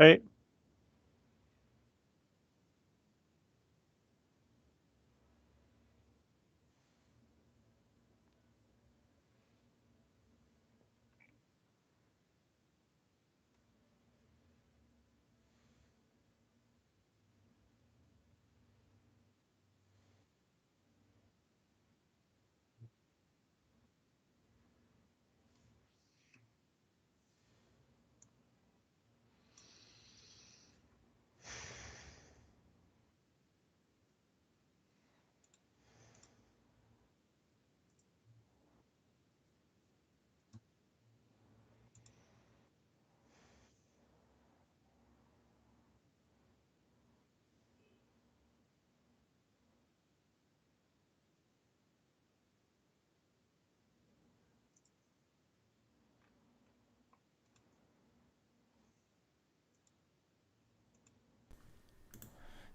right?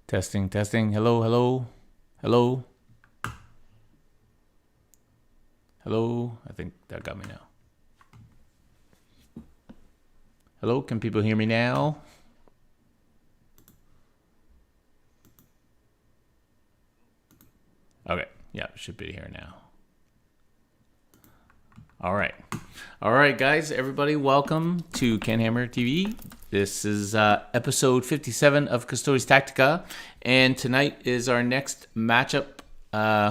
Testing, testing. Hello, hello, hello, hello. I think that got me now. Hello, can people hear me now? Okay, yeah, should be here now. All right. All right, guys, everybody, welcome to Canhammer TV. This is episode 57 of Custodes Tactica, and tonight is our next matchup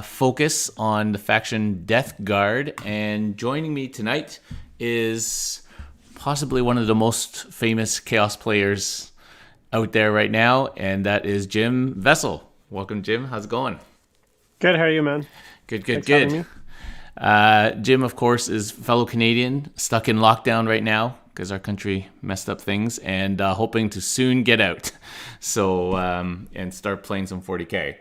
focus on the faction Death Guard. And joining me tonight is possibly one of the most famous Chaos players out there right now, and that is Jim Vesal. Welcome, Jim. How's it going? Good. How are you, man? Good, good, Thanks for having good. me. Jim, of course, is fellow Canadian, stuck in lockdown right now because our country messed up things, and hoping to soon get out. So and start playing some 40k.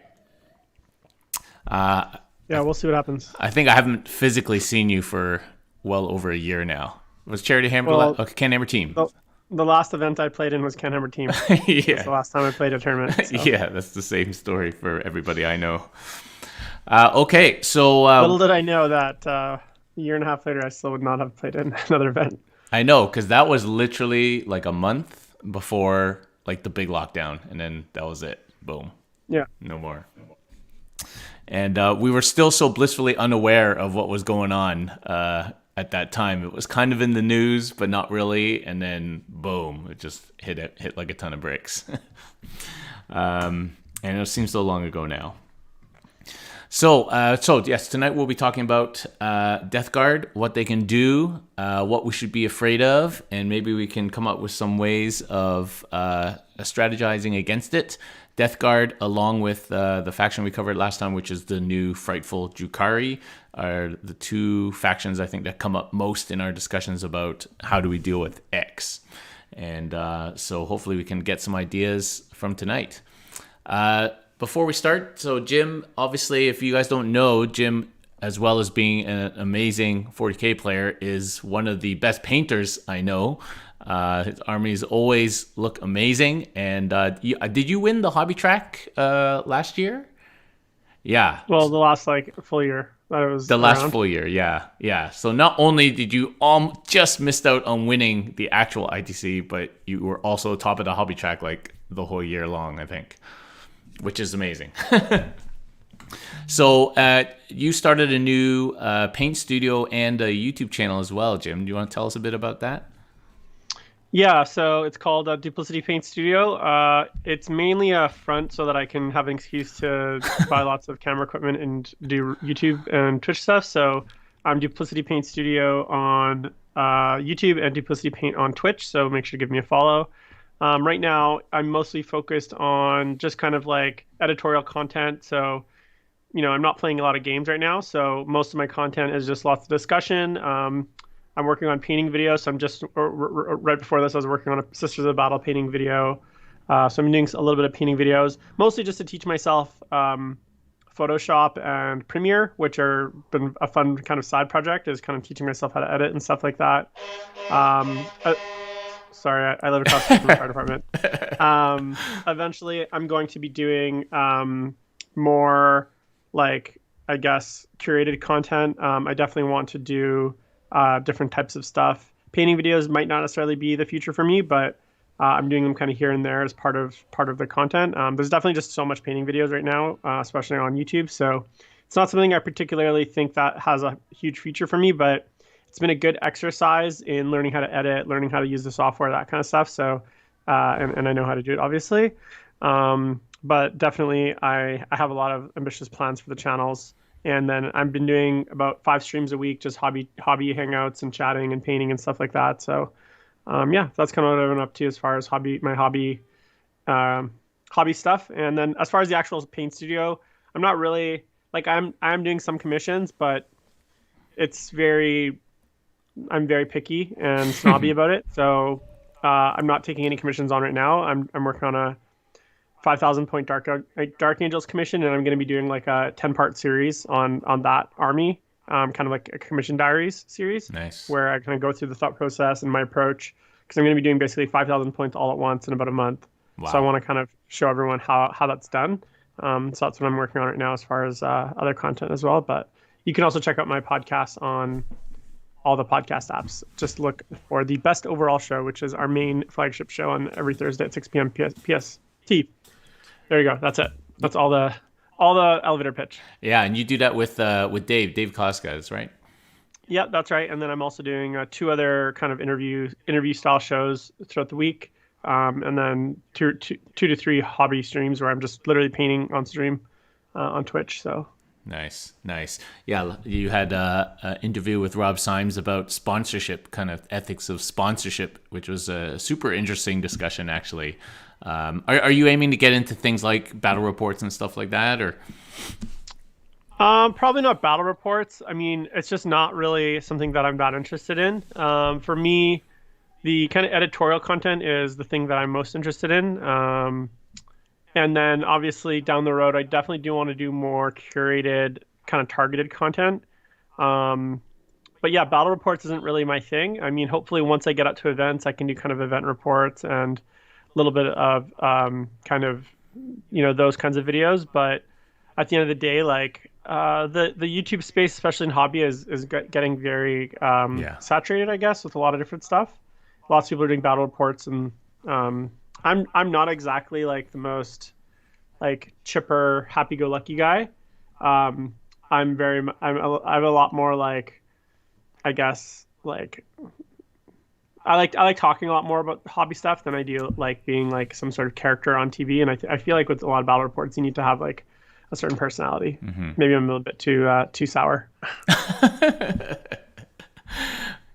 Yeah, we'll see what happens. I think I haven't physically seen you for well over a year now. Was Charity Hammer Well, Ken Hammer team? the last event I played in was Kenhammer Team. That's the Yeah, last time I played a tournament. So. yeah, that's the same story for everybody I know. Okay, so Little did I know that a year and a half later, I still would not have played in another event. I know because that was literally like a month before like the big lockdown, and then that was it. Boom, Yeah. no more. And we were still so blissfully unaware of what was going on at that time. It was kind of in the news, but not really. And then boom, it just hit like a ton of bricks. And it seems so long ago now. So yes, tonight we'll be talking about Death Guard, what they can do, what we should be afraid of, and maybe we can come up with some ways of strategizing against it. Death Guard, along with the faction we covered last time, which is the new Frightful Drukhari, are the two factions I think that come up most in our discussions about how do we deal with X. And so hopefully we can get some ideas from tonight. Before we start, so Jim, obviously, if you guys don't know, Jim, as well as being an amazing 40k player, is one of the best painters I know. His armies always look amazing. And did you win the hobby track last year? Yeah, Well, the last full year that it was the last around. full year. Yeah, yeah. So not only did you just missed out on winning the actual ITC, but you were also top of the hobby track like the whole year long, I think, which is amazing. So you started a new paint studio and a YouTube channel as well, Jim. Do you want to tell us a bit about that? Yeah, so it's called Duplicity Paint Studio. It's mainly a front so that I can have an excuse to buy lots of camera equipment and do YouTube and Twitch stuff. So I'm Duplicity Paint Studio on YouTube and Duplicity Paint on Twitch. So make sure to give me a follow. Right now, I'm mostly focused on just kind of like editorial content. So, I'm not playing a lot of games right now. So most of my content is just lots of discussion. I'm working on painting videos. So I'm just right before this, I was working on a Sisters of Battle painting video. So I'm doing a little bit of painting videos, mostly just to teach myself Photoshop and Premiere, which are been a fun kind of side project, is kind of teaching myself how to edit and stuff like that. Sorry, I live across from the fire department. Eventually, I'm going to be doing more like, I guess, curated content. I definitely want to do different types of stuff. Painting videos might not necessarily be the future for me, but I'm doing them kind of here and there as part of the content. There's definitely just so much painting videos right now, especially on YouTube. So it's not something I particularly think that has a huge future for me, but it's been a good exercise in learning how to edit, learning how to use the software, that kind of stuff. So, and I know how to do it, obviously. But definitely, I have a lot of ambitious plans for the channels. And then I've been doing about 5 streams a week, just hobby hangouts and chatting and painting and stuff like that. So yeah, that's kind of what I've been up to as far as my um, hobby stuff. And then as far as the actual paint studio, I'm not really like I'm doing some commissions, but it's very I'm very picky and snobby about it. So I'm not taking any commissions on right now. I'm working on a 5,000 point Dark Angels commission, and I'm going to be doing like a 10-part series on that army, kind of like a commission diaries series, Nice. where I kind of go through the thought process and my approach, because I'm going to be doing basically 5,000 points all at once in about a month. So I Wow. want to kind of show everyone how that's done. So that's what I'm working on right now as far as other content as well. But you can also check out my podcast on all the podcast apps. Just look for the Best Overall Show, which is our main flagship show on every Thursday at 6 p.m. PST. There you go. That's it. That's all the elevator pitch. Yeah, and you do that with Dave Koskes, right? Yeah, that's right. And then I'm also doing 2 other kind of interview style shows throughout the week, and then two to three hobby streams where I'm just literally painting on stream on Twitch. So Nice, nice. Yeah, you had an interview with Rob Symes about sponsorship, kind of ethics of sponsorship, which was a super interesting discussion, actually. Are you aiming to get into things like battle reports and stuff like that, or? probably not battle reports. I mean, it's just not really something that I'm that interested in. For me, the kind of editorial content is the thing that I'm most interested in. And then obviously down the road, I definitely do want to do more curated, kind of targeted content. Um, but yeah, battle reports isn't really my thing. I mean, hopefully once I get out to events, I can do kind of event reports and a little bit of kind of, those kinds of videos. But at the end of the day, like the YouTube space, especially in hobby, is getting very Yeah. saturated, I guess, with a lot of different stuff. Lots of people are doing battle reports, and um, I'm not exactly like the most like chipper, happy-go-lucky guy. Um, I'm a lot more like, I guess, like I like talking a lot more about hobby stuff than I do like being like some sort of character on TV. And I feel like with a lot of battle reports, you need to have like a certain personality. Maybe I'm a little bit too sour.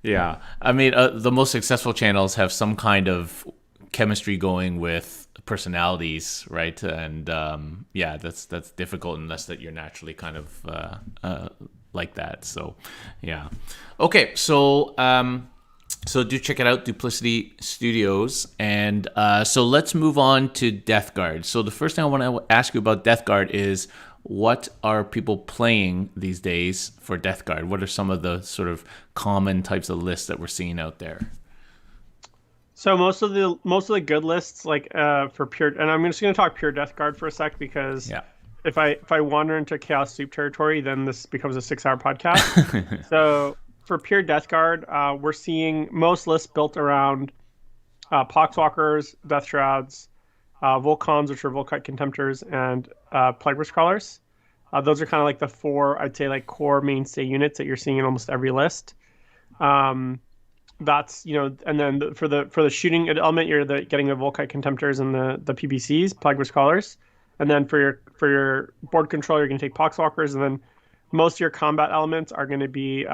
Yeah, I mean, the most successful channels have some kind of chemistry going with personalities, right? And yeah, that's difficult unless that you're naturally kind of like that. So, yeah. Okay, so do check it out, Duplicity Studios, and so let's move on to Death Guard. So the first thing I want to ask you about Death Guard is, what are people playing these days for Death Guard? What are some of the sort of common types of lists that we're seeing out there? So most of the good lists, like for pure, and I'm just going to talk pure Death Guard for a sec, because Yeah. if I wander into Chaos Soup territory, then this becomes a 6-hour podcast. So for pure Death Guard, we're seeing most lists built around Poxwalkers, Death Shrouds, Volcons, which are Volkite Contemptors, and Plagueburst Crawlers. Those are kind of like the 4, I'd say, like core mainstay units that you're seeing in almost every list. Um, that's and then for the shooting element, you're getting the Volkite Contemptors and the PBCs, Plagueburst Crawlers, and then for your board control, you're going to take Poxwalkers, and then most of your combat elements are going to be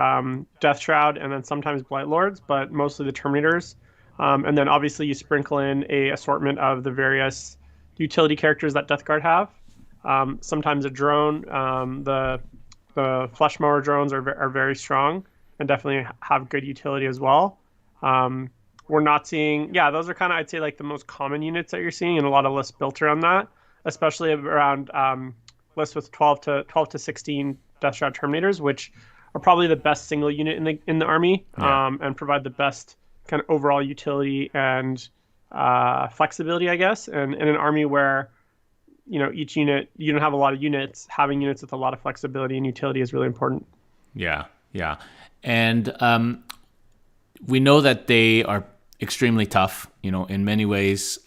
Death Shroud and then sometimes Blight Lords, but mostly the Terminators. And then obviously you sprinkle in a assortment of the various utility characters that Death Guard have. Sometimes a drone. The Flesh Mower drones are very strong and definitely have good utility as well. We're not seeing, yeah, those are kind of, I'd say, like the most common units that you're seeing, and a lot of lists built around that, especially around lists with 12 to 16 Death Shroud Terminators, which are probably the best single unit in the army, and provide the best kind of overall utility and flexibility, I guess. And in an army where each unit, you don't have a lot of units, having units with a lot of flexibility and utility is really important. Yeah, yeah. And we know that they are extremely tough. In many ways,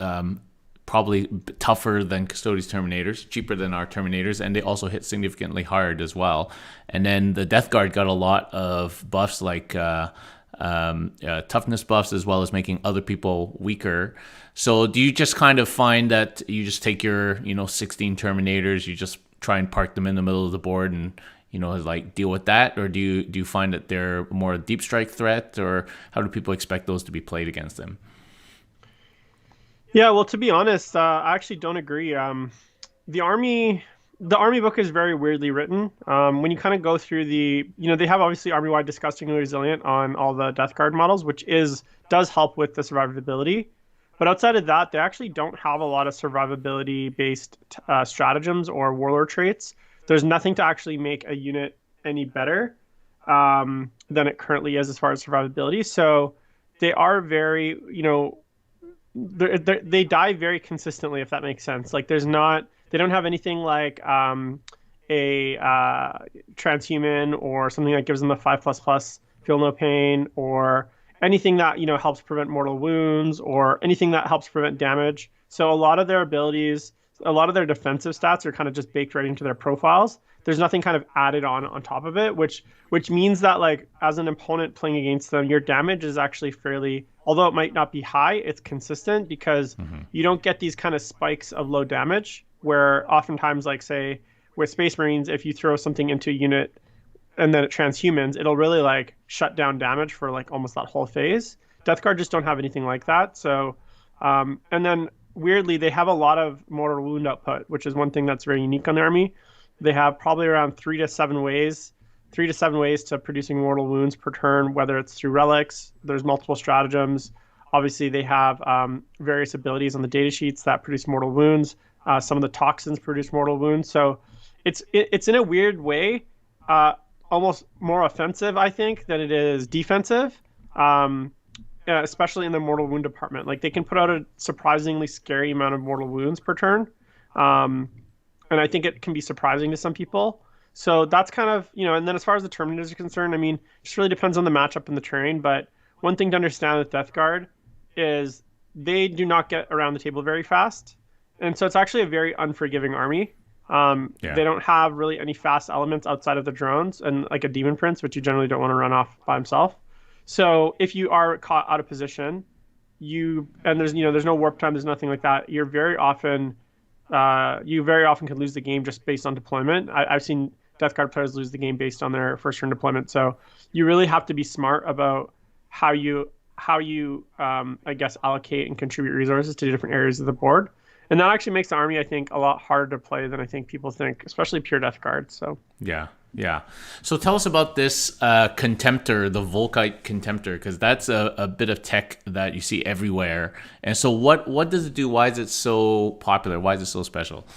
probably tougher than Custodes Terminators, cheaper than our Terminators, and they also hit significantly hard as well. And then the Death Guard got a lot of buffs like toughness buffs, as well as making other people weaker. So do you just kind of find that you just take your 16 Terminators, you just try and park them in the middle of the board and like deal with that, or do you find that they're more a deep strike threat, or how do people expect those to be played against them? Yeah, well, to be honest, I actually don't agree. The army, the army book is very weirdly written. When you kind of go through they have obviously army-wide disgustingly resilient on all the Death Guard models, which does help with the survivability. But outside of that, they actually don't have a lot of survivability-based stratagems or warlord traits. There's nothing to actually make a unit any better than it currently is as far as survivability. So they are very, they die very consistently, if that makes sense. Like they don't have anything like a transhuman or something that gives them a 5++, feel no pain, or anything that helps prevent mortal wounds, or anything that helps prevent damage. So a lot of their abilities, a lot of their defensive stats are kind of just baked right into their profiles. There's nothing kind of added on top of it, which means that like as an opponent playing against them, your damage is actually fairly, although it might not be high, it's consistent, because you don't get these kind of spikes of low damage where oftentimes, like say with Space Marines, if you throw something into a unit and then it transhumans, it'll really like shut down damage for like almost that whole phase. Death Guard just don't have anything like that. So, and then weirdly, they have a lot of mortal wound output, which is one thing that's very unique on the army. They have probably around 3 to 7 ways to producing mortal wounds per turn, whether it's through relics. There's multiple stratagems. Obviously, they have various abilities on the data sheets that produce mortal wounds. Some of the toxins produce mortal wounds. So it's in a weird way almost more offensive, I think, than it is defensive, especially in the mortal wound department. Like they can put out a surprisingly scary amount of mortal wounds per turn. And I think it can be surprising to some people. So that's kind of, and then as far as the Terminators are concerned, I mean, it just really depends on the matchup and the terrain. But one thing to understand with Death Guard is they do not get around the table very fast. And so it's actually a very unforgiving army. They don't have really any fast elements outside of the drones and like a Demon Prince, which you generally don't want to run off by himself. So if you are caught out of position, there's no warp time, there's nothing like that. You very often can lose the game just based on deployment. I've seen Death Guard players lose the game based on their first turn deployment. So you really have to be smart about how you I guess allocate and contribute resources to different areas of the board. And that actually makes the army, I think, a lot harder to play than I think people think, especially pure Death Guard. So yeah. So tell us about this Contemptor, the Volkite Contemptor, because that's a bit of tech that you see everywhere. And so what does it do? Why is it so popular? Why is it so special?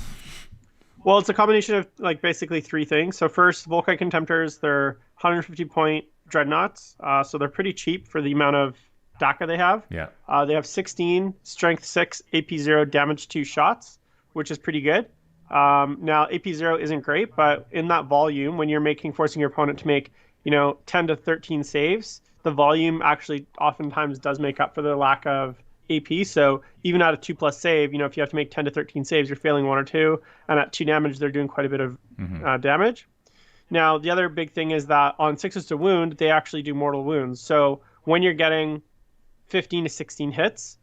Well, it's a combination of like basically 3 things. So first, Volkite Contemptors, they're 150-point dreadnoughts. So they're pretty cheap for the amount of DACA they have. Yeah. They have 16, strength 6, AP 0, damage 2 shots, which is pretty good. Now, AP 0 isn't great, but in that volume, when you're forcing your opponent to make, 10 to 13 saves, the volume actually oftentimes does make up for the lack of AP. So even at a 2+ save, if you have to make 10 to 13 saves, you're failing 1 or 2, and at 2 damage, they're doing quite a bit of damage. Now, the other big thing is that on 6s to wound, they actually do mortal wounds. So when you're getting 15 to 16 hits,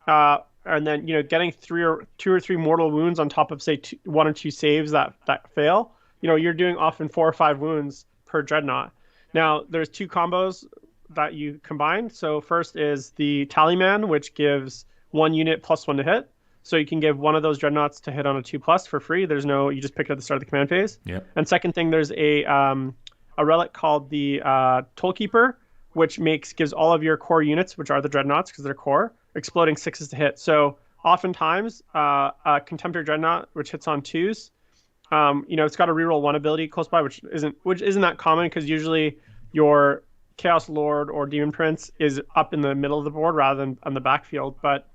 and then getting 2 or 3 mortal wounds on top of say 1 or 2 saves that fail, you're doing often 4 or 5 wounds per dreadnought. Now there's 2 combos that you combine. So first is the Tallyman, which gives 1 unit +1 to hit. So you can give one of those dreadnoughts to hit on a 2+ for free. You just pick it at the start of the command phase. Yep. And second thing, there's a relic called the Tollkeeper, which gives all of your core units, which are the dreadnoughts because they're core, exploding 6s to hit. So oftentimes, a Contemptor dreadnought, which hits on 2s, it's got a reroll 1 ability close by, which isn't that common because usually your Chaos Lord or Demon Prince is up in the middle of the board rather than on the backfield. But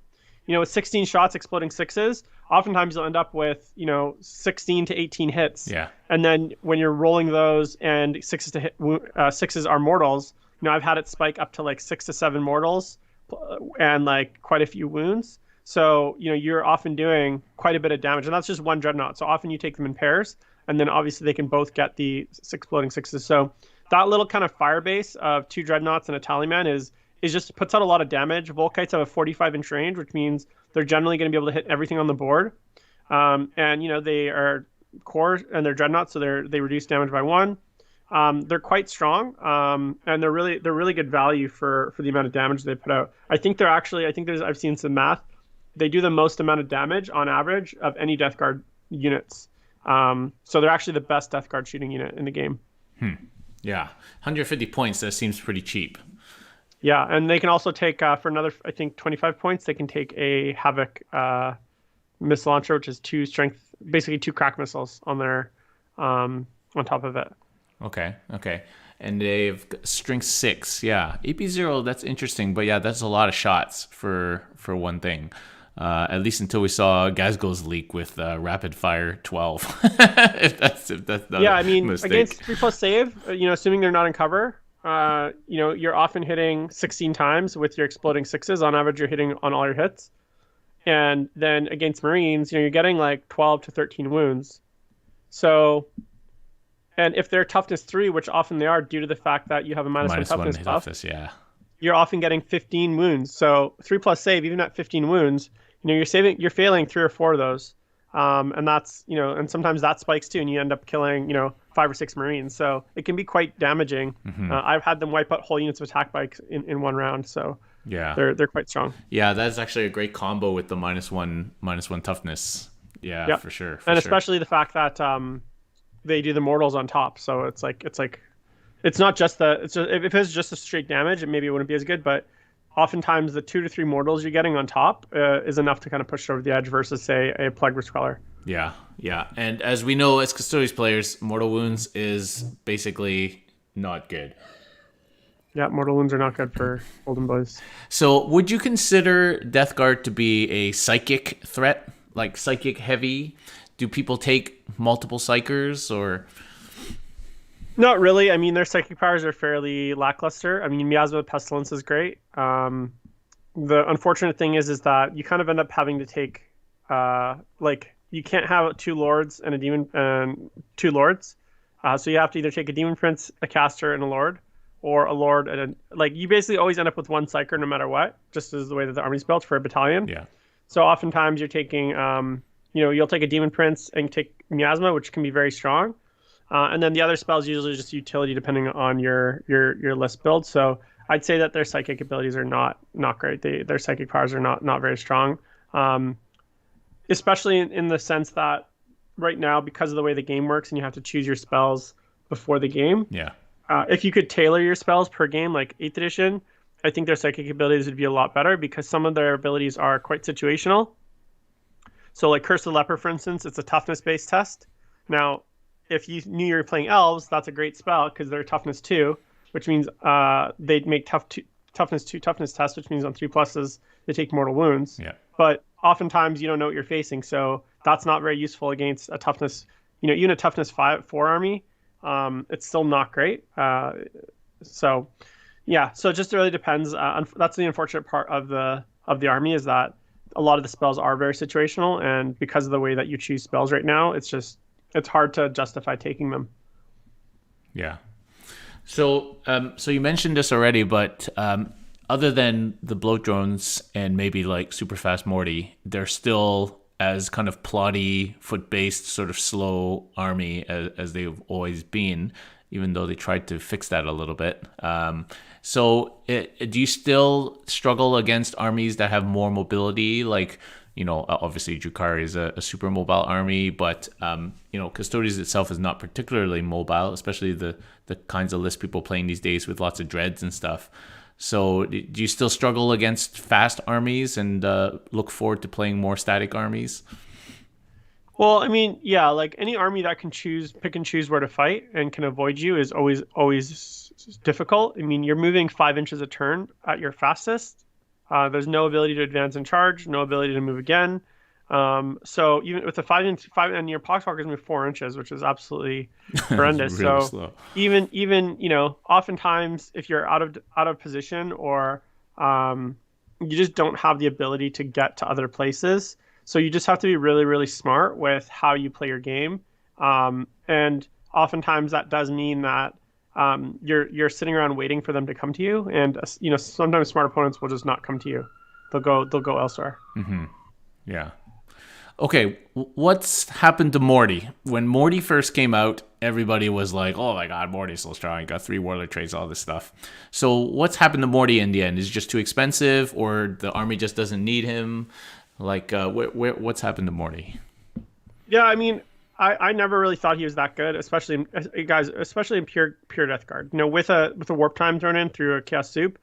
with 16 shots exploding 6s, oftentimes you'll end up with 16 to 18 hits. Yeah. And then when you're rolling those and 6s to hit, 6s are mortals. I've had it spike up to like 6 to 7 mortals and like quite a few wounds. So, you're often doing quite a bit of damage, and that's just one dreadnought. So often you take them in pairs, and then obviously they can both get the exploding sixes. So that little kind of fire base of two dreadnoughts and a tallyman is just puts out a lot of damage. Volkites have a 45-inch range, which means they're generally going to be able to hit everything on the board. And they are core and they're dreadnoughts, so they reduce damage by one. They're quite strong, and they're really good value for the amount of damage they put out. I think I've seen some math. They do the most amount of damage on average of any Death Guard units. So they're actually the best Death Guard shooting unit in the game. Yeah, 150 points. That seems pretty cheap. Yeah, and they can also take for another, I think, 25 points. They can take a Havoc missile launcher, which is basically two crack missiles on their on top of it. Okay. And they've strength 6. Yeah, AP0. That's interesting, but yeah, that's a lot of shots for one thing. At least until we saw Gazgo's leak with rapid fire 12. if that's not I mean, mistake. Against 3+ save, assuming they're not in cover, you're often hitting 16 times with your exploding sixes. On average, you're hitting on all your hits. And then against Marines, you're getting like 12 to 13 wounds. So, and if they're toughness 3, which often they are due to the fact that you have a -1 toughness buff, yeah, you're often getting 15 wounds. So 3+ save, even at 15 wounds, you're failing 3 or 4 of those. And that's, and sometimes that spikes too, and you end up killing, 5 or 6 Marines. So it can be quite damaging. I've had them wipe out whole units of attack bikes in one round. So yeah, they're quite strong. Yeah, that's actually a great combo with the -1 toughness. Yeah, yep. for sure. Especially the fact that they do the mortals on top. So it's not just if it's just a straight damage, maybe it wouldn't be as good, but oftentimes the 2 to 3 mortals you're getting on top is enough to kind of push it over the edge versus, say, a Plague Risk Queller. Yeah. And as we know, as Custodes players, mortal wounds is basically not good. Yeah, mortal wounds are not good for Golden Boys. So would you consider Death Guard to be a psychic threat, like psychic heavy? Do people take multiple psychers or... Not really. I mean, their psychic powers are fairly lackluster. I mean, Miasma Pestilence is great. The unfortunate thing is that you kind of end up having to take, you can't have 2 lords and a demon and 2 lords. So you have to either take a demon prince, a caster, and a lord, or a lord and you basically always end up with 1 psyker no matter what, just as the way that the army's built for a battalion. Yeah. So oftentimes you're taking, you'll take a demon prince and take Miasma, which can be very strong. And then the other spells usually just utility depending on your list build. So I'd say that their psychic abilities are not great. Their psychic powers are not very strong, especially in the sense that right now, because of the way the game works and you have to choose your spells before the game. Yeah. If you could tailor your spells per game, like 8th edition, I think their psychic abilities would be a lot better because some of their abilities are quite situational. So like Curse of the Leper, for instance, it's a toughness-based test. Now, if you knew you were playing elves, that's a great spell because they're toughness 2, which means they'd make toughness 2 toughness tests, which means on 3+ they take mortal wounds. Yeah. But oftentimes you don't know what you're facing, so that's not very useful against a toughness, even a toughness 4 army. It's still not great. So it just really depends. That's the unfortunate part of the army is that a lot of the spells are very situational, and because of the way that you choose spells right now, it's hard to justify taking them. Yeah. So you mentioned this already, but other than the bloat drones and maybe like super fast Morty, they're still as kind of plotty, foot-based, sort of slow army as they've always been, even though they tried to fix that a little bit. So do you still struggle against armies that have more mobility? Like, obviously Drukhari is a super mobile army, but, Custodes itself is not particularly mobile, especially the kinds of lists people playing these days with lots of dreads and stuff. So do you still struggle against fast armies and look forward to playing more static armies? Well, I mean, yeah, like any army that can pick and choose where to fight and can avoid you is always difficult. I mean, you're moving 5 inches a turn at your fastest. There's no ability to advance and charge, no ability to move again. So even with the 5 and your poxwalkers move 4 inches, which is absolutely horrendous. Really so slow. even oftentimes if you're out of position or you just don't have the ability to get to other places. So you just have to be really, really smart with how you play your game. And oftentimes that does mean that you're sitting around waiting for them to come to you, and sometimes smart opponents will just not come to you. They'll go elsewhere. Yeah. Okay, what's happened to Morty? When Morty first came out, everybody was like, "Oh my God, Morty's so strong! He got 3 warlord traits, all this stuff." So, what's happened to Morty in the end? Is it just too expensive, or the army just doesn't need him? Like, what's happened to Morty? Yeah, I mean, I never really thought he was that good, especially in pure Death Guard. With a warp time thrown in through a Chaos Soup,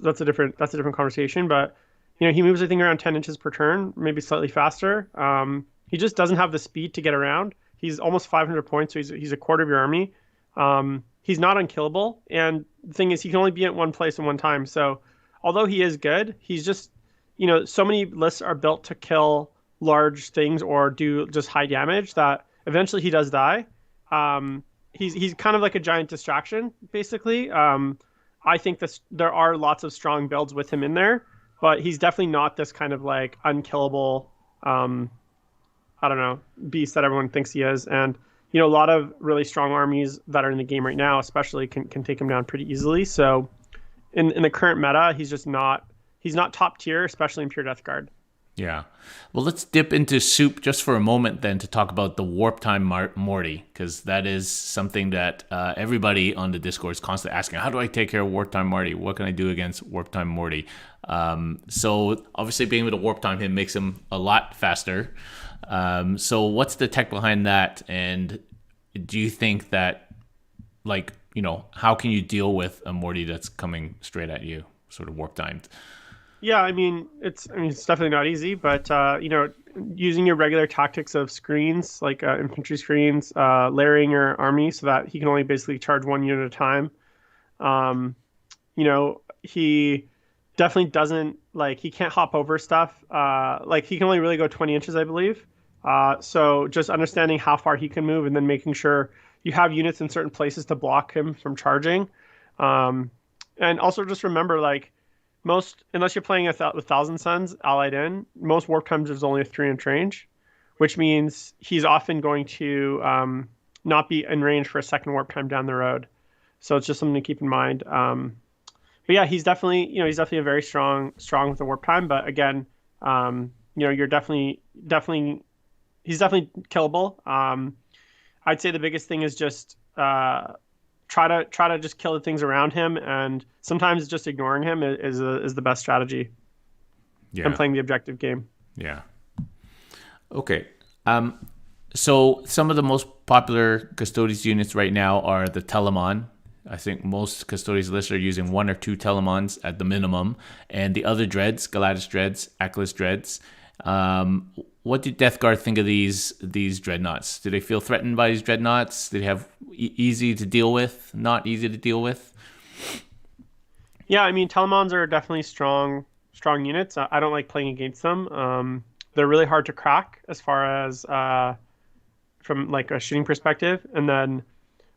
that's a different conversation. But he moves I think around 10 inches per turn, maybe slightly faster. He just doesn't have the speed to get around. He's almost 500 points, so he's a quarter of your army. He's not unkillable, and the thing is, he can only be at one place at one time. So, although he is good, he's just so many lists are built to kill large things or do just high damage that eventually he does die. He's kind of like a giant distraction, basically. I think there are lots of strong builds with him in there, but he's definitely not this kind of like unkillable, I don't know, beast that everyone thinks he is. And a lot of really strong armies that are in the game right now, especially, can take him down pretty easily. So in the current meta, he's not top tier, especially in pure Death Guard. Yeah. Well, let's dip into soup just for a moment then to talk about the warp time Morty, because that is something that everybody on the Discord is constantly asking. How do I take care of warp time Morty? What can I do against warp time Morty? So obviously being able to warp time him makes him a lot faster. So what's the tech behind that? And do you think that, like, how can you deal with a Morty that's coming straight at you, sort of warp timed? Yeah, it's definitely not easy, but using your regular tactics of screens like infantry screens, layering your army so that he can only basically charge one unit at a time. He definitely doesn't he can't hop over stuff. He can only really go 20 inches, I believe. So just understanding how far he can move and then making sure you have units in certain places to block him from charging. And also just remember, unless you're playing with Thousand Suns allied in, most warp times there's only a 3-inch range, which means he's often going to not be in range for a second warp time down the road. So it's just something to keep in mind. But yeah, he's definitely a very strong with the warp time. But again, you're definitely he's definitely killable. I'd say the biggest thing is just try to just kill the things around him, and sometimes just ignoring him is the best strategy. Yeah. And playing the objective game. Yeah. Okay. So some of the most popular Custodes units right now are the Telemon. I think most Custodes lists are using 1 or 2 Telemons at the minimum, and the other dreads, Galatis dreads, Achilles dreads. What did Death Guard think of these dreadnoughts? Do they feel threatened by these dreadnoughts? Do they have easy to deal with, not easy to deal with? Yeah, Telemons are definitely strong units. I don't like playing against them. They're really hard to crack as far as from a shooting perspective, and then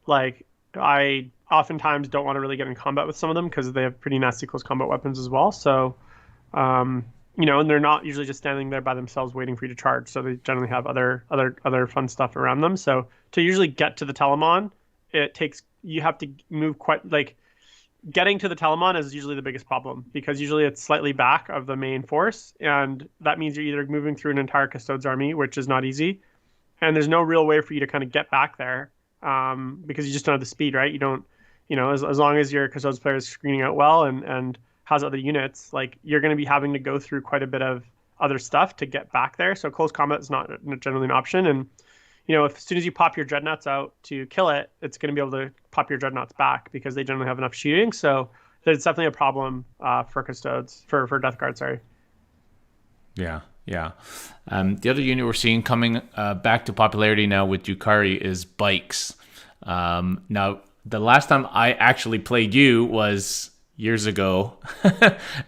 I oftentimes don't want to really get in combat with some of them because they have pretty nasty close combat weapons as well. So and they're not usually just standing there by themselves waiting for you to charge. So they generally have other fun stuff around them. So to usually get to the Telemon, you have to move quite getting to the Telemon is usually the biggest problem because usually it's slightly back of the main force, and that means you're either moving through an entire Custodes army, which is not easy, and there's no real way for you to kind of get back there because you just don't have the speed, right? You don't, as long as your Custodes player is screening out well and has other units, you're going to be having to go through quite a bit of other stuff to get back there. So close combat is not generally an option. And, as soon as you pop your dreadnoughts out to kill it, it's going to be able to pop your dreadnoughts back because they generally have enough shooting. So there's definitely a problem for Custodes, for Death Guard, sorry. Yeah. The other unit we're seeing coming back to popularity now with Yukari is bikes. Now, the last time I actually played you was years ago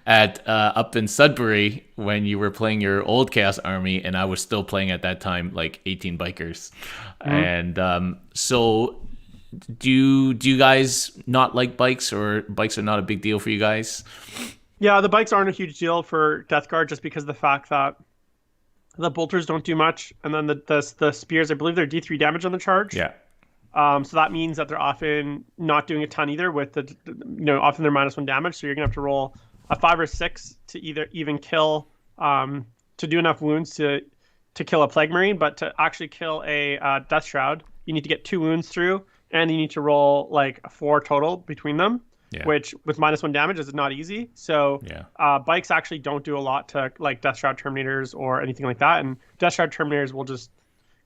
at up in Sudbury when you were playing your old Chaos Army, and I was still playing at that time 18 bikers. Mm-hmm. And so do you guys not like bikes, or bikes are not a big deal for you guys? Yeah, the bikes aren't a huge deal for Death Guard just because of the fact that the bolters don't do much, and then the spears, I believe they're D3 damage on the charge. Yeah. So that means that they're often not doing a ton either with often they're -1 damage. So you're gonna have to roll a 5 or 6 to either even kill, to do enough wounds to kill a Plague Marine, but to actually kill a Death Shroud, you need to get 2 wounds through, and you need to roll like a 4 total between them, Yeah. which with -1 damage is not easy. So Yeah. bikes actually don't do a lot to like Death Shroud Terminators or anything like that, and Death Shroud Terminators will just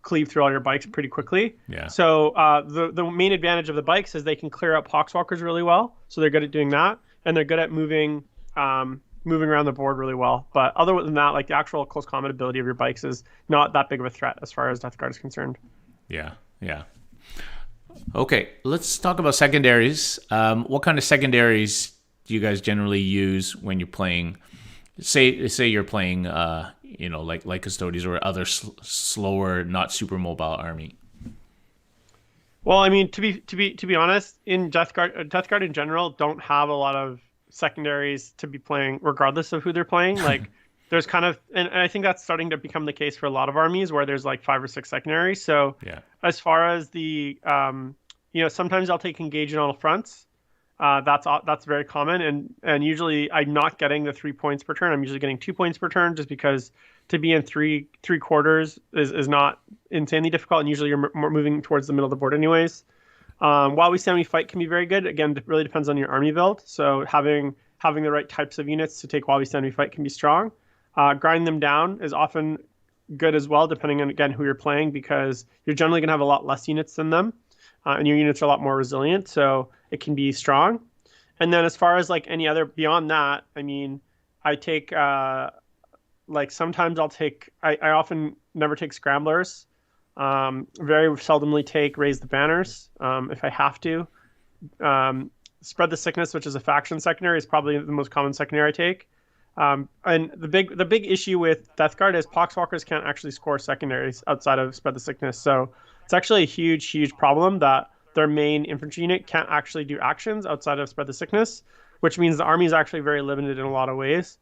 cleave through all your bikes pretty quickly. Yeah. So the main advantage of the bikes is they can clear up Poxwalkers really well. So they're good at doing that, and they're good at moving around the board really well. But other than that, like the actual close combat ability of your bikes is not that big of a threat as far as Death Guard is concerned. Yeah. Yeah. Okay, let's talk about secondaries. What kind of secondaries do you guys generally use when you're playing? Say you're playing, like Custodes or other slower, not super mobile army. Well, I mean, to be honest, in Death Guard in general don't have a lot of secondaries to be playing, regardless of who they're playing. Like, there's kind of, and I think that's starting to become the case for a lot of armies where there's like 5 or 6 secondaries. So, Yeah. as far as the, sometimes I'll take engage in all fronts. That's very common, and usually I'm not getting the 3 points per turn. I'm usually getting 2 points per turn, just because to be in three quarters is not insanely difficult, and usually you're moving towards the middle of the board anyways. While we stand we fight can be very good. Again, it really depends on your army build. So having the right types of units to take while we stand we fight can be strong. Grinding them down is often good as well, depending on again who you're playing, because you're generally going to have a lot less units than them. And your units are a lot more resilient, so it can be strong. And then as far as like any other beyond that, I mean, I take sometimes I often never take scramblers. Very seldomly take raise the banners if I have to. Spread the sickness, which is a faction secondary, is probably the most common secondary I take. And the big issue with Death Guard is Poxwalkers can't actually score secondaries outside of spread the sickness. So it's actually a huge problem that their main infantry unit can't actually do actions outside of spread the sickness, which means the army is actually very limited in a lot of ways.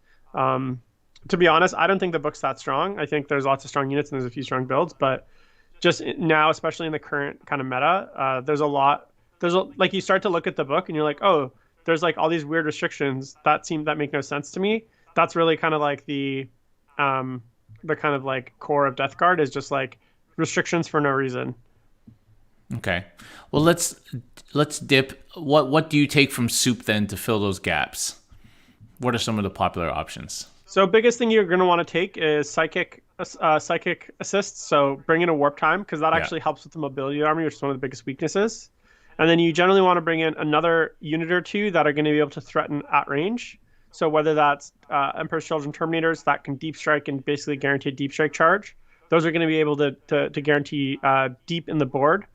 To be honest, I don't think the book's that strong. I think there's lots of strong units and there's a few strong builds, but just now, especially in the current kind of meta, like you start to look at the book and you're like, oh, there's like all these weird restrictions that make no sense to me. That's really kind of like the kind of like core of Death Guard is just like restrictions for no reason. Okay. Well, let's dip. What do you take from soup then to fill those gaps? What are some of the popular options? So biggest thing you're going to want to take is psychic assists. So bring in a warp time, because that actually helps with the mobility of the army, which is one of the biggest weaknesses. And then you generally want to bring in another unit or two that are going to be able to threaten at range. So whether that's Emperor's Children Terminators that can deep strike and basically guarantee a deep strike charge, those are going to be able to guarantee deep in the board,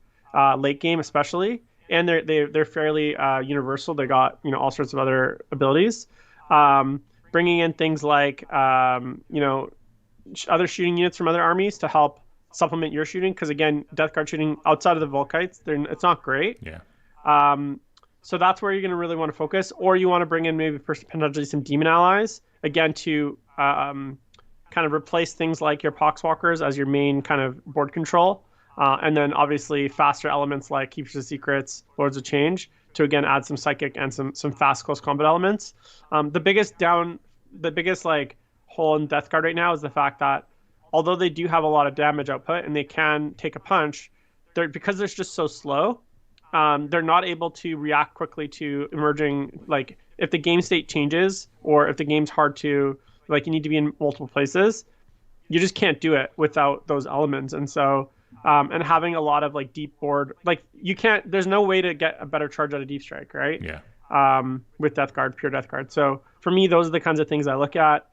late game especially, and they're fairly universal. They got all sorts of other abilities. Bringing in things like other shooting units from other armies to help supplement your shooting, because again, Death Guard shooting outside of the Volkites, it's not great. Yeah. So that's where you're going to really want to focus, or you want to bring in maybe potentially some demon allies again to kind of replace things like your Poxwalkers as your main kind of board control, and then obviously faster elements like Keepers of Secrets, Lords of Change to again add some psychic and some fast close combat elements. The biggest like hole in Death Guard right now is the fact that although they do have a lot of damage output and they can take a punch, because they're just so slow, they're not able to react quickly to emerging, like if the game state changes or if the game's hard to, like you need to be in multiple places, you just can't do it without those elements. And so and having a lot of like deep board, like there's no way to get a better charge out of deep strike, right? Yeah. With Death Guard, pure Death Guard. So for me, those are the kinds of things I look at.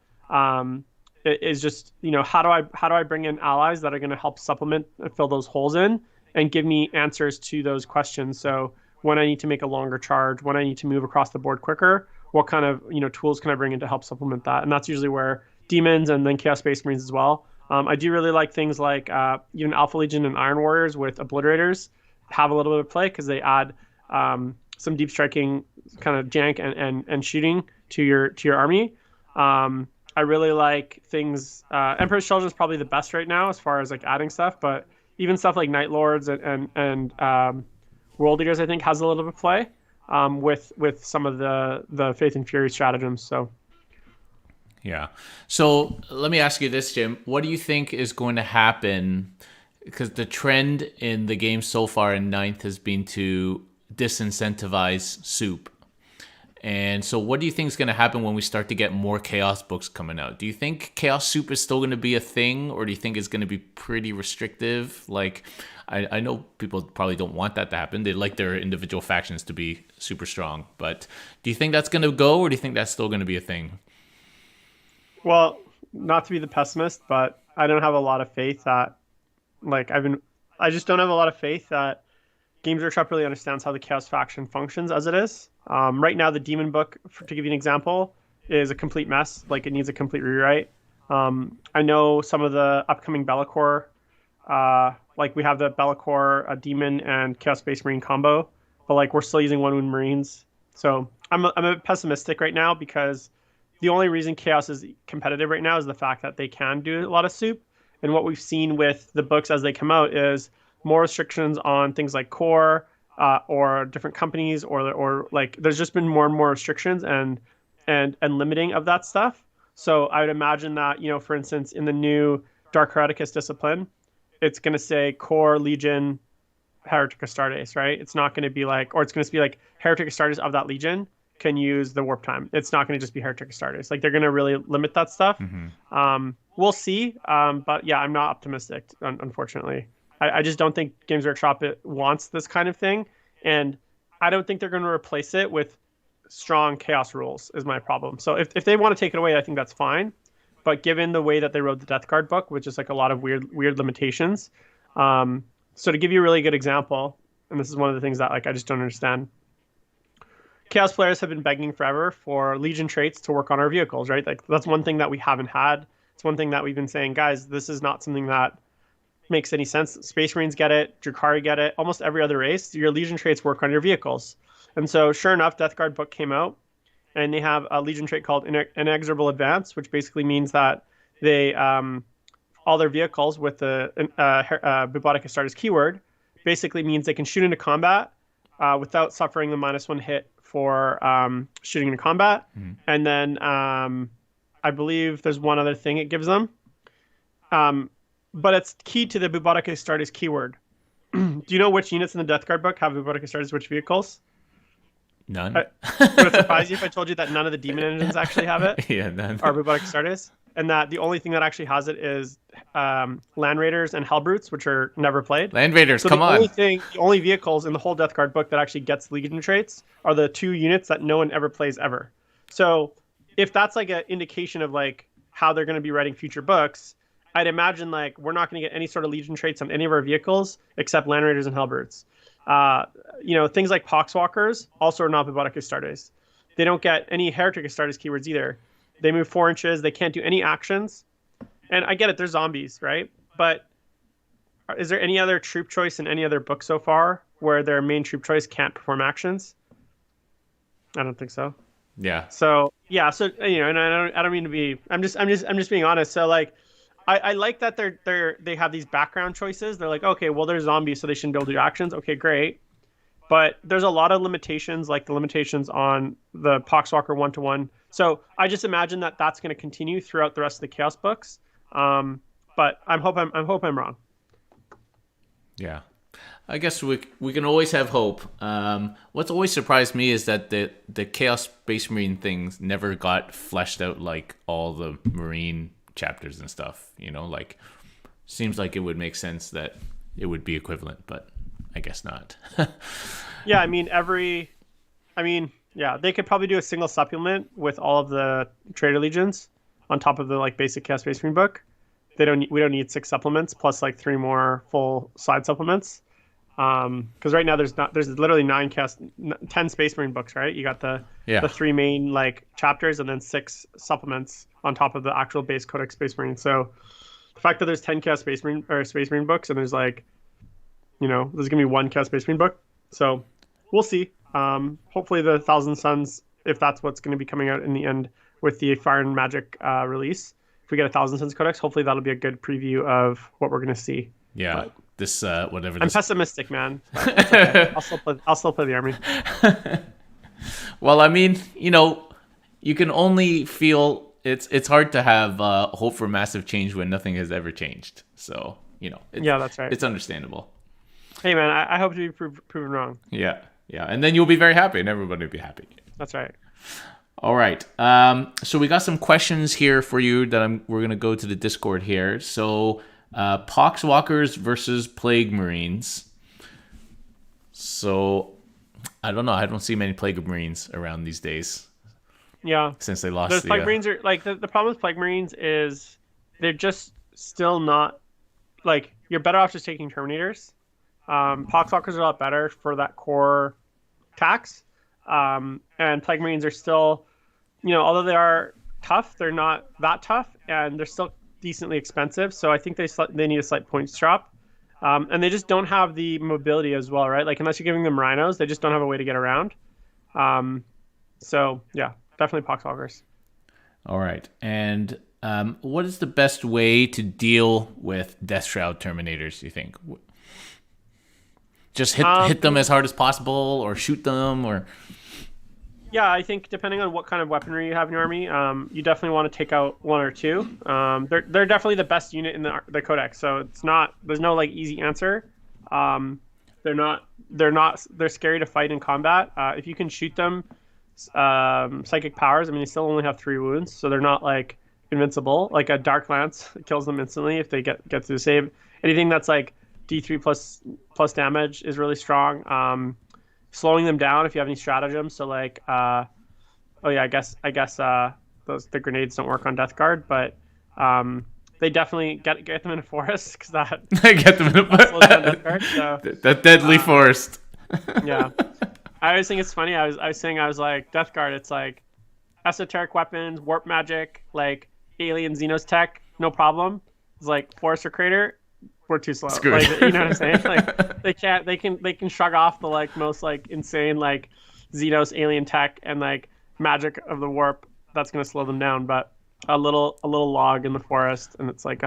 It is just, how do I bring in allies that are going to help supplement and fill those holes in and give me answers to those questions. So when I need to make a longer charge, when I need to move across the board quicker, what kind of tools can I bring in to help supplement that? And that's usually where demons and then Chaos Space Marines as well. I do really like things like even Alpha Legion and Iron Warriors with Obliterators have a little bit of play because they add some deep striking kind of jank and shooting to your army. I really like things. Emperor's Children is probably the best right now as far as like adding stuff, but even stuff like Night Lords and World Eaters, I think, has a little bit of play with some of the Faith and Fury stratagems. So Yeah. So let me ask you this, Jim. What do you think is going to happen? Because the trend in the game so far in ninth has been to disincentivize soup. And so what do you think is going to happen when we start to get more Chaos books coming out? Do you think Chaos Soup is still going to be a thing, or do you think it's going to be pretty restrictive? Like, I know people probably don't want that to happen. They like their individual factions to be super strong. But do you think that's going to go, or do you think that's still going to be a thing? well, not to be the pessimist, but I don't have a lot of faith that like I just don't have a lot of faith that Games Workshop really understands how the Chaos faction functions as it is. Right now, the Demon book, to give you an example, is a complete mess. Like, it needs a complete rewrite. I know some of the upcoming Be'lakor, like we have the Be'lakor Demon and Chaos Space Marine combo, but like we're still using One Wound Marines. So I'm a bit pessimistic right now because the only reason Chaos is competitive right now is the fact that they can do a lot of soup. And what we've seen with the books as they come out is more restrictions on things like core or different companies or like there's just been more and more restrictions and limiting of that stuff. So I would imagine that, for instance, in the new Dark Hereticus discipline, it's going to say core Legion Heretic Astartes, right? It's not going to be like, or it's going to be like Heretic Astartes of that Legion can use the warp time. It's not going to just be Heretic Astartes. Like, they're going to really limit that stuff. We'll see. But yeah, I'm not optimistic, unfortunately. I just don't think Games Workshop wants this kind of thing. And I don't think they're going to replace it with strong Chaos rules is my problem. So if they want to take it away, I think that's fine. But given the way that they wrote the Death Guard book, which is like a lot of weird limitations. So to give you a really good example, and this is one of the things that like I just don't understand. Chaos players have been begging forever for Legion traits to work on our vehicles, right? Like, that's one thing that we haven't had. It's one thing that we've been saying, guys, this is not something that makes any sense. Space Marines get it, Drukhari get it, almost every other race. Your Legion traits work on your vehicles. And so sure enough, Death Guard book came out, and they have a Legion trait called Inexorable Advance, which basically means that they all their vehicles with the Bubotic Astartes keyword basically means they can shoot into combat without suffering the -1 hit for shooting into combat. And then I believe there's one other thing it gives them. But it's key to the Bubotic Astartes keyword. Do you know which units in the Death Guard book have Bubotic Astartes, which vehicles? None. Would it surprise you if I told you that none of the demon engines actually have it? Yeah, none. Are Bubotic Astartes? And that the only thing that actually has it is Land Raiders and Hellbrutes, which are never played. Land Raiders, so come on. The only vehicles in the whole Death Guard book that actually gets Legion traits are the 2 units that no one ever plays ever. So if that's like an indication of like how they're going to be writing future books, I'd imagine like we're not going to get any sort of Legion traits on any of our vehicles except Land Raiders and Hellbrutes. Things like Poxwalkers also are not Bubotic Astartes. They don't get any Heretic Astartes keywords either. They move 4 inches. They can't do any actions. And I get it, they're zombies, right? But is there any other troop choice in any other book so far where their main troop choice can't perform actions? I don't think so. Yeah. So yeah. So and I don't mean to be. I'm just being honest. So like, I like that they have these background choices. They're like, okay, well, they're zombies, so they shouldn't be able to do actions. Okay, great. But there's a lot of limitations, like the limitations on the Poxwalker 1-to-1. So I just imagine that that's going to continue throughout the rest of the Chaos books. But I hope I'm wrong. Yeah, I guess we can always have hope. What's always surprised me is that the Chaos Space Marine things never got fleshed out like all the Marine chapters and stuff. Like, seems like it would make sense that it would be equivalent, but I guess not. Yeah, yeah, they could probably do a single supplement with all of the Trader Legions on top of the like basic Chaos Space Marine book. We don't need 6 supplements plus like 3 more full side supplements. Because right now there's literally 10 Space Marine books, right? You got the 3 main like chapters and then 6 supplements on top of the actual base Codex Space Marine. So the fact that there's 10 Chaos Space Marine or Space Marine books and there's like, there's gonna be 1 Chaos Space Marine book. So we'll see. Hopefully the Thousand Suns if that's what's going to be coming out in the end with the Fire and Magic release. If we get a Thousand Suns Codex, hopefully that'll be a good preview of what we're going to see. Yeah. But This whatever I'm this. pessimistic, man. But it's okay. I'll still play the army. Well, I mean, you can only feel it's hard to have hope for massive change when nothing has ever changed. So, Yeah, that's right. it's understandable. Hey, man, I hope to be proven wrong. Yeah. Yeah. And then you'll be very happy and everybody will be happy. That's right. All right. So we got some questions here for you that we're going to go to the Discord here. So, Poxwalkers versus Plague Marines. So, I don't know. I don't see many Plague Marines around these days. Yeah. Since they lost the Plague Marines are like the problem with Plague Marines is they're just still not like you're better off just taking Terminators. Poxwalkers are a lot better for that core tax. And Plague Marines are still, although they are tough, they're not that tough, and they're still decently expensive. So I think they need a slight points drop. And they just don't have the mobility as well, right? Like unless you're giving them rhinos, they just don't have a way to get around. So yeah, definitely Poxwalkers. All right. And what is the best way to deal with Death Shroud Terminators, you think? Just hit them as hard as possible or shoot them or... Yeah, I think depending on what kind of weaponry you have in your army, you definitely want to take out one or two. They're definitely the best unit in the codex, so there's no like easy answer. They're scary to fight in combat. If you can shoot them, psychic powers. I mean, they still only have 3 wounds, so they're not like invincible. Like a Dark Lance kills them instantly if they get through the save. Anything that's like D3 plus damage is really strong. Slowing them down if you have any stratagems. So like, I guess the grenades don't work on Death Guard, but they definitely get them in a forest because that get them in a slows down Death Guard. So that deadly forest. Yeah, I always think it's funny. I was like Death Guard. It's like esoteric weapons, warp magic, like alien Xenos tech, no problem. It's like forest or crater. We're too slow. Screwed. Like, you know what I'm saying? Like they can shrug off the like most like insane like Xenos alien tech and like magic of the warp that's gonna slow them down, but a little log in the forest and it's like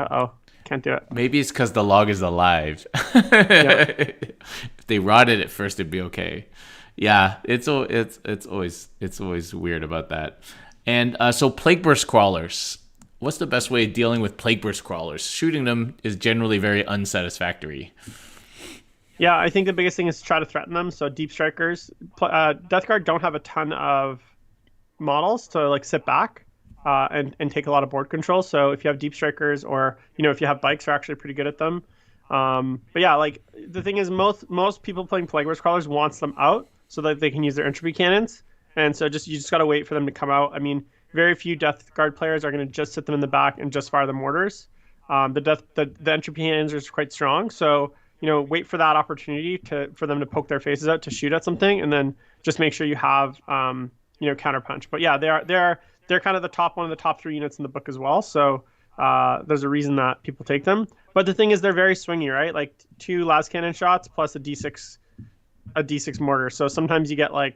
can't do it. Maybe it's because the log is alive. Yep. If they rotted at first, it'd be okay. Yeah, it's always weird about that. And so Plague Burst Crawlers. What's the best way of dealing with Plague Burst Crawlers? Shooting them is generally very unsatisfactory. Yeah, I think the biggest thing is to try to threaten them. So Deep Strikers, Death Guard don't have a ton of models to like sit back and take a lot of board control. So if you have Deep Strikers or if you have bikes, are actually pretty good at them. But yeah, like the thing is most people playing Plague Burst Crawlers wants them out so that they can use their entropy cannons. And so you just got to wait for them to come out. I mean, very few Death Guard players are going to just sit them in the back and just fire the mortars. The entropy cannons are quite strong, so wait for that opportunity for them to poke their faces out to shoot at something, and then just make sure you have counterpunch. But yeah, they're kind of one of the top 3 units in the book as well. So there's a reason that people take them. But the thing is, they're very swingy, right? Like 2 las cannon shots plus a D6 mortar. So sometimes you get like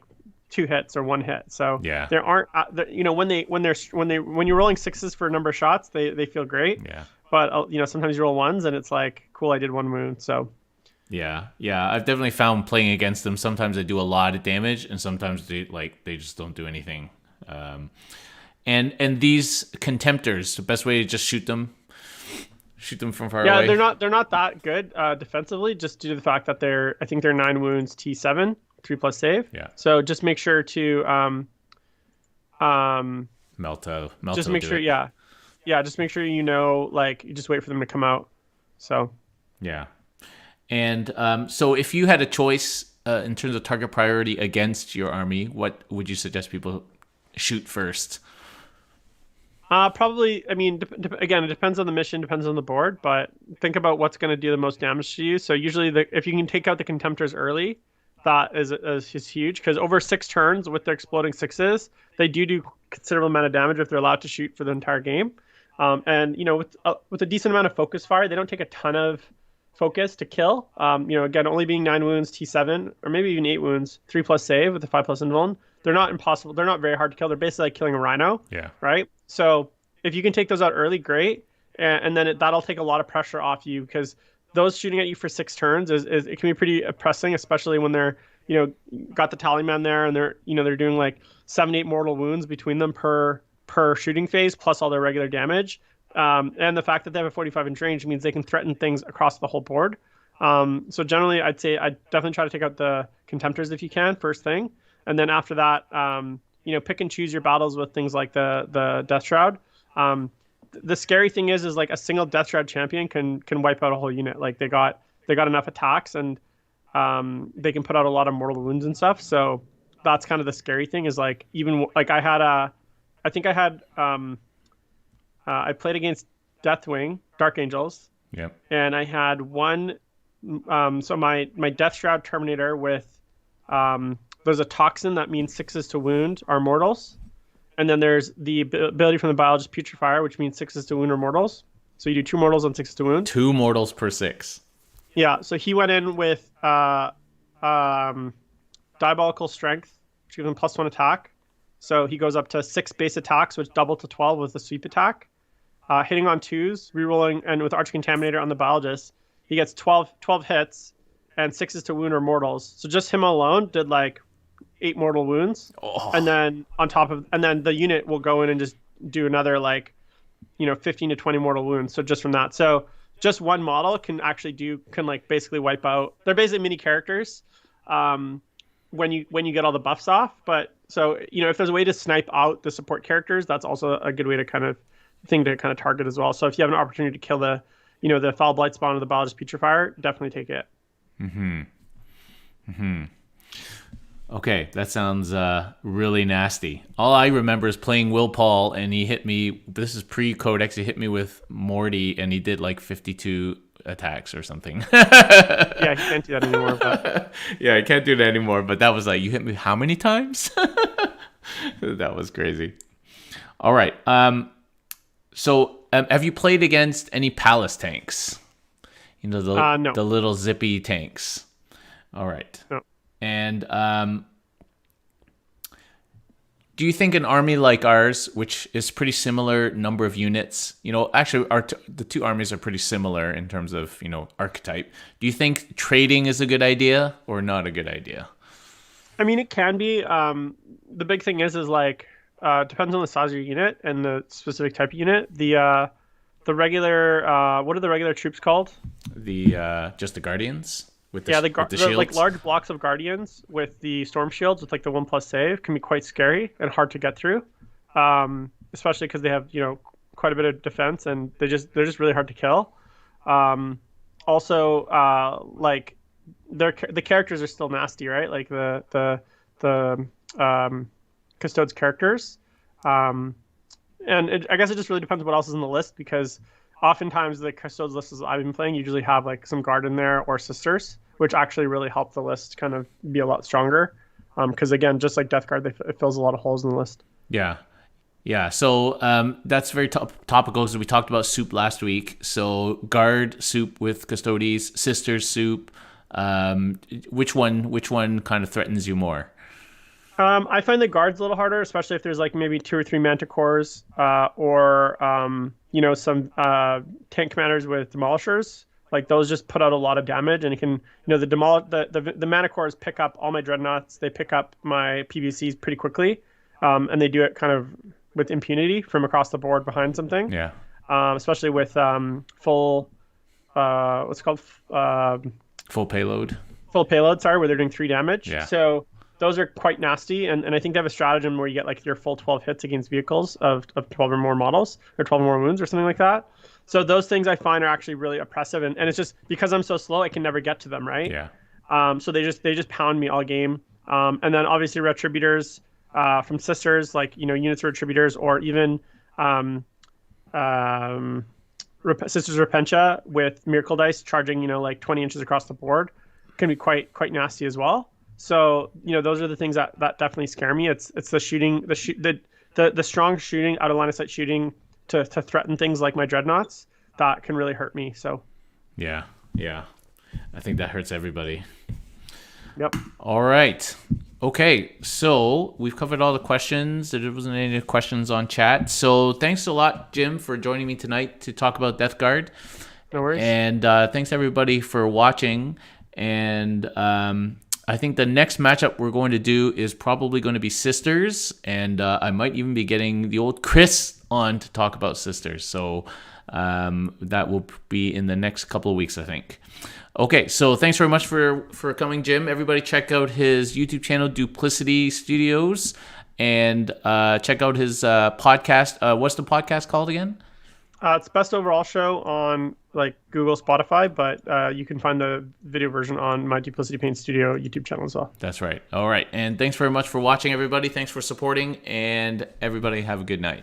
2 hits or 1 hit. So yeah, there aren't when you're rolling 6s for a number of shots, they feel great. Yeah. But sometimes you roll 1s and it's like, cool, I did 1 wound. So yeah, I've definitely found playing against them. Sometimes they do a lot of damage, and sometimes they just don't do anything. And these Contemptors, the best way to just shoot them from far away. Yeah, they're not that good defensively, just due to the fact that I think they're 9 wounds T7. 3+ save. Yeah. So just make sure to Melto. Just make sure, yeah. Just make sure like you just wait for them to come out. So. Yeah. And so if you had a choice in terms of target priority against your army, what would you suggest people shoot first? Probably. I mean, again, it depends on the mission, depends on the board, but think about what's going to do the most damage to you. So usually, if you can take out the Contemptors early. That is huge because over 6 turns with their exploding 6s, they do considerable amount of damage if they're allowed to shoot for the entire game. And with a decent amount of focus fire, they don't take a ton of focus to kill. Again, only being 9 wounds T7 or maybe even 8 wounds, 3+ save with a 5+ invuln. they're not impossible. They're not very hard to kill. They're basically like killing a rhino. Yeah. Right. So if you can take those out early, great, and then that'll take a lot of pressure off you because those shooting at you for 6 turns is it can be pretty oppressing, especially when they're got the tallyman there and they're doing like 7-8 mortal wounds between them per shooting phase plus all their regular damage. And the fact that they have a 45-inch range means they can threaten things across the whole board. So generally, I'd say I'd definitely try to take out the Contemptors if you can, first thing. And then after that, pick and choose your battles with things like the Death Shroud. The scary thing is like a single Death Shroud champion can wipe out a whole unit. Like they got enough attacks and they can put out a lot of mortal wounds and stuff. So that's kind of the scary thing is like even like I played against Deathwing, Dark Angels. Yep. And I had one. So my Death Shroud Terminator with there's a toxin that means 6s to wound are mortals, and then there's the ability from the biologist Putrefier, which means 6s to wound are mortals. So you do 2 mortals on 6s to wound. 2 mortals per 6. Yeah. So he went in with Diabolical Strength, which gives him +1 attack. So he goes up to 6 base attacks, which double to 12 with the sweep attack. Hitting on 2s, rerolling, and with Arch Contaminator on the biologist, he gets 12 hits and 6s to wound or mortals. So just him alone did like 8 mortal wounds. Oh. And then then the unit will go in and just do another 15 to 20 mortal wounds. So just from that. So just one model can basically wipe out. They're basically mini characters when you get all the buffs off. But so, if there's a way to snipe out the support characters, that's also a good way to kind of target as well. So if you have an opportunity to kill the Foul Blight Spawn or the Biologist Putrefier, definitely take it. Okay, that sounds really nasty. All I remember is playing Will Paul, and he hit me. This is pre-Codex. He hit me with Morty, and he did like 52 attacks or something. Yeah, he can't do that anymore. But... yeah, I can't do that anymore. But that was like, you hit me how many times? That was crazy. All right. So, have you played against any Palace tanks? No. The little zippy tanks. All right. No. And do you think an army like ours, which is pretty similar number of units, actually the 2 armies are pretty similar in terms of, archetype. Do you think trading is a good idea or not a good idea? I mean, it can be. The big thing is like, depends on the size of your unit and the specific type of unit. The regular, what are the regular troops called? Just the Guardians? With the shields? Like large blocks of Guardians with the Storm Shields with like the 1+ save can be quite scary and hard to get through. Especially because they have, quite a bit of defense and they're just really hard to kill. Also, like the characters are still nasty, right? Like the Custodes characters. I guess it just really depends what else is in the list because oftentimes the Custodes lists I've been playing usually have like some guard in there or sisters, which actually really help the list kind of be a lot stronger. Because again, just like Death Guard, it fills a lot of holes in the list. Yeah. Yeah. So that's very topical because we talked about soup last week. So guard soup with Custodes, sisters soup. Which one kind of threatens you more? I find the guards a little harder, especially if there's like maybe 2 or 3 manticores or some tank commanders with demolishers. Like those just put out a lot of damage, and it can the manticores pick up all my dreadnoughts. They pick up my PVCs pretty quickly, and they do it kind of with impunity from across the board behind something. Yeah. Especially with full what's it called full payload. Full payload. Sorry, where they're doing 3 damage. Yeah. So those are quite nasty, and I think they have a stratagem where you get like your full 12 hits against vehicles of 12 or more models, or 12 or more wounds, or something like that. So those things I find are actually really oppressive, and it's just because I'm so slow, I can never get to them, right? Yeah. So they just pound me all game. And then obviously Retributors from Sisters, like units of Retributors, or even Sisters Repentia with Miracle Dice charging like 20 inches across the board can be quite nasty as well. So those are the things that definitely scare me. It's the shooting, the strong shooting, out of line of sight shooting to threaten things like my dreadnoughts that can really hurt me. So yeah, I think that hurts everybody. Yep. All right. Okay, so we've covered all the questions. There wasn't any questions on chat. So thanks a lot, Jim, for joining me tonight to talk about Death Guard. No worries. And thanks everybody for watching. And I think the next matchup we're going to do is probably going to be Sisters. And I might even be getting the old Chris on to talk about Sisters. So that will be in the next couple of weeks, I think. Okay, so thanks very much for coming, Jim. Everybody check out his YouTube channel, Duplicity Studios, and check out his podcast. What's the podcast called again? It's Best Overall Show on like Google, Spotify, but you can find the video version on my Duplicity Paint Studio YouTube channel as well. That's right. All right, and thanks very much for watching, everybody. Thanks for supporting, and everybody have a good night.